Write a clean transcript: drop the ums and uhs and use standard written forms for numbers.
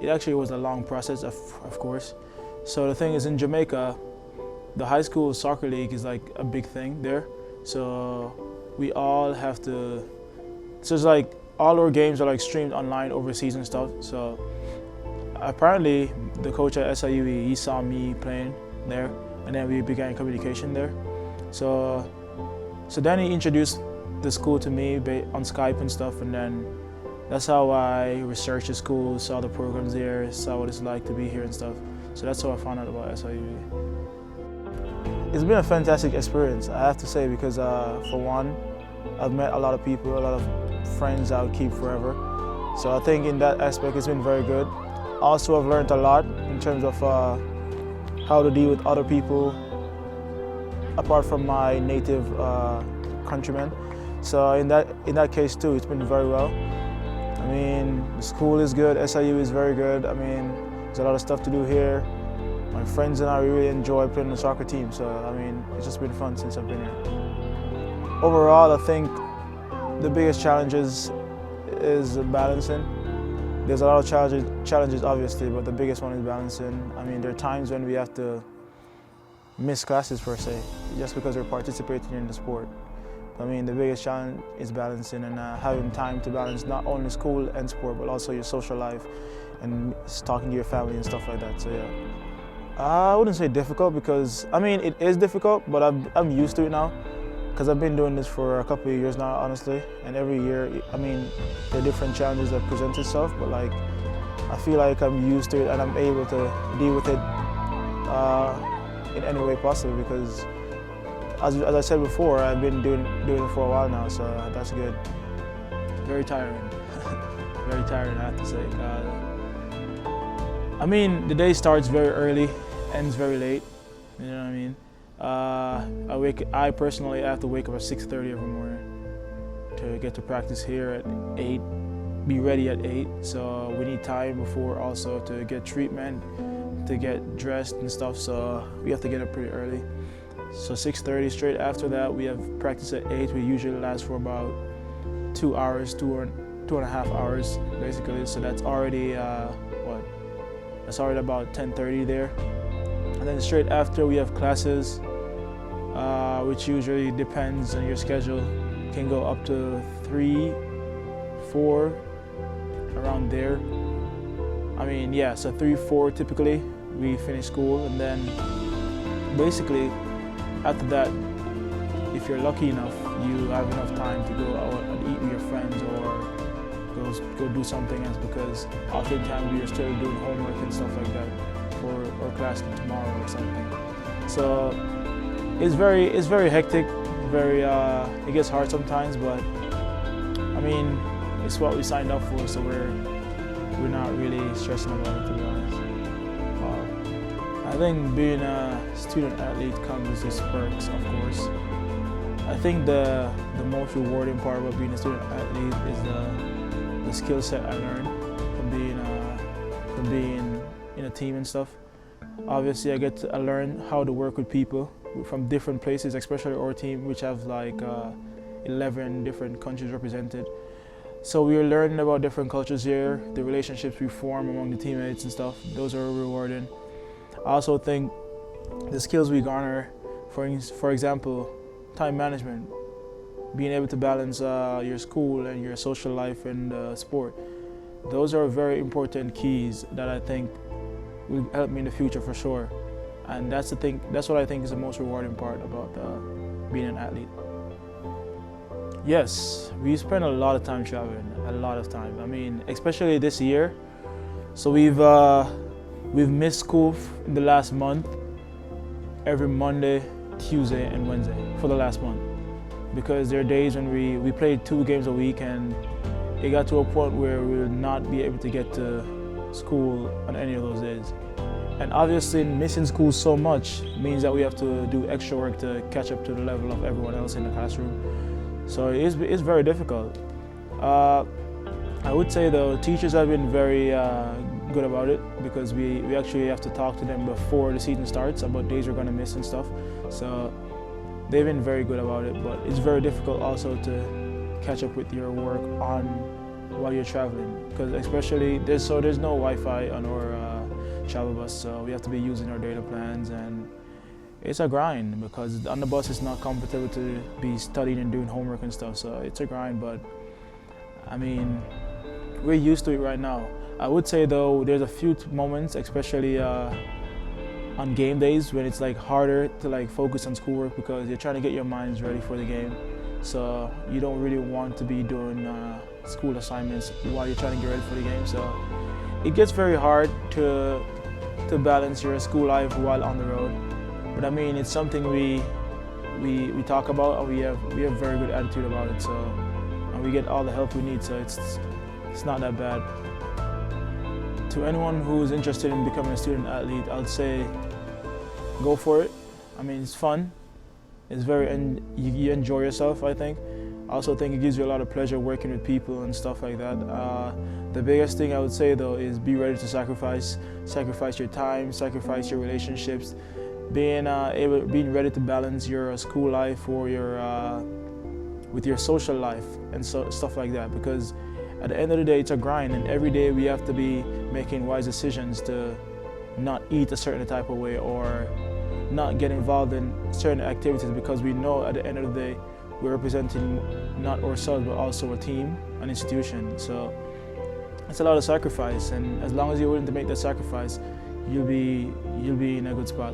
actually was a long process, of course. So the thing is, in Jamaica, the high school soccer league is like a big thing there. So we all have to, so it's like all our games are like streamed online overseas and stuff. So apparently the coach at SIUE, he saw me playing there, and then we began communication there. So then he introduced the school to me on Skype and stuff, and then that's how I researched the school, saw the programs there, saw what it's like to be here and stuff. So that's how I found out about SIUE. It's been a fantastic experience, I have to say, because for one, I've met a lot of people, a lot of friends I would keep forever. So I think in that aspect it's been very good. Also, I've learned a lot in terms of how to deal with other people apart from my native countrymen. So in that case too, it's been very well. I mean, the school is good, SIU is very good. I mean, there's a lot of stuff to do here. My friends and I really enjoy playing on the soccer team, so I mean, it's just been fun since I've been here. Overall, I think the biggest challenges is balancing. There's a lot of challenges obviously, but the biggest one is balancing. I mean, there are times when we have to miss classes per se, just because we're participating in the sport. I mean, the biggest challenge is balancing and having time to balance not only school and sport, but also your social life and talking to your family and stuff like that, so yeah. I wouldn't say difficult because, I mean, it is difficult, but I'm used to it now because I've been doing this for a couple of years now, honestly. And every year, I mean, there are different challenges that present itself, but like, I feel like I'm used to it and I'm able to deal with it in any way possible because, as I said before, I've been doing it for a while now, so that's good. Very tiring. Very tiring, I have to say. I mean, the day starts very early, ends very late. You know what I mean? I personally have to wake up at 6:30 every morning to get to practice here at 8, be ready at 8. So we need time before also to get treatment, to get dressed and stuff. So we have to get up pretty early. So 6:30, straight after that, we have practice at 8. We usually last for about 2 hours, 2.5 hours, basically. So that's already, That's already about 10:30 there. And then straight after we have classes, which usually depends on your schedule. Can go up to 3, 4, around there. I mean, yeah, so 3, 4 typically, we finish school, and then basically after that, if you're lucky enough, you have enough time to go out and eat with your friends or go do something else, because oftentimes we are still doing homework and stuff like that for our class tomorrow or something. So it's very hectic, it gets hard sometimes, but I mean, it's what we signed up for, so we're not really stressing about it, to be honest. I think being a student athlete comes with its perks, of course. I think the most rewarding part about being a student athlete is the skill set I learned from being in a team and stuff. Obviously, I learn how to work with people from different places, especially our team, which have like 11 different countries represented. So we are learning about different cultures here, the relationships we form among the teammates and stuff. Those are rewarding. I also think the skills we garner, for example, time management, being able to balance your school and your social life and sport. Those are very important keys that I think will help me in the future for sure. And that's what I think is the most rewarding part about being an athlete. Yes, we spend a lot of time traveling, a lot of time. I mean, especially this year. So we've missed school in the last month, every Monday, Tuesday, and Wednesday for the last month. Because there are days when we played 2 games a week, and it got to a point where we would not be able to get to school on any of those days. And obviously missing school so much means that we have to do extra work to catch up to the level of everyone else in the classroom. So it's very difficult. I would say the teachers have been very good about it, because we actually have to talk to them before the season starts about days we're going to miss and stuff. So they've been very good about it, but it's very difficult also to catch up with your work on while you're traveling, because especially there's no Wi-Fi on our travel bus, so we have to be using our data plans, and it's a grind because on the bus it's not comfortable to be studying and doing homework and stuff. So it's a grind, but I mean, we're used to it right now. I would say though, there's a few moments, especially on game days, when it's like harder to like focus on schoolwork because you're trying to get your minds ready for the game. So you don't really want to be doing school assignments while you're trying to get ready for the game. So it gets very hard to balance your school life while on the road. But I mean, it's something we talk about, and we have very good attitude about it. So, and we get all the help we need. So it's not that bad. To anyone who's interested in becoming a student athlete, I'd say go for it. I mean, it's fun. It's and you enjoy yourself, I think. I also think it gives you a lot of pleasure working with people and stuff like that. The biggest thing I would say though is be ready to sacrifice your time, sacrifice your relationships, being ready to balance your school life or with your social life and stuff like that. Because at the end of the day, it's a grind, and every day we have to be making wise decisions to not eat a certain type of way or not get involved in certain activities, because we know at the end of the day we're representing not ourselves but also a team, an institution. So it's a lot of sacrifice, and as long as you're willing to make that sacrifice, you'll be in a good spot.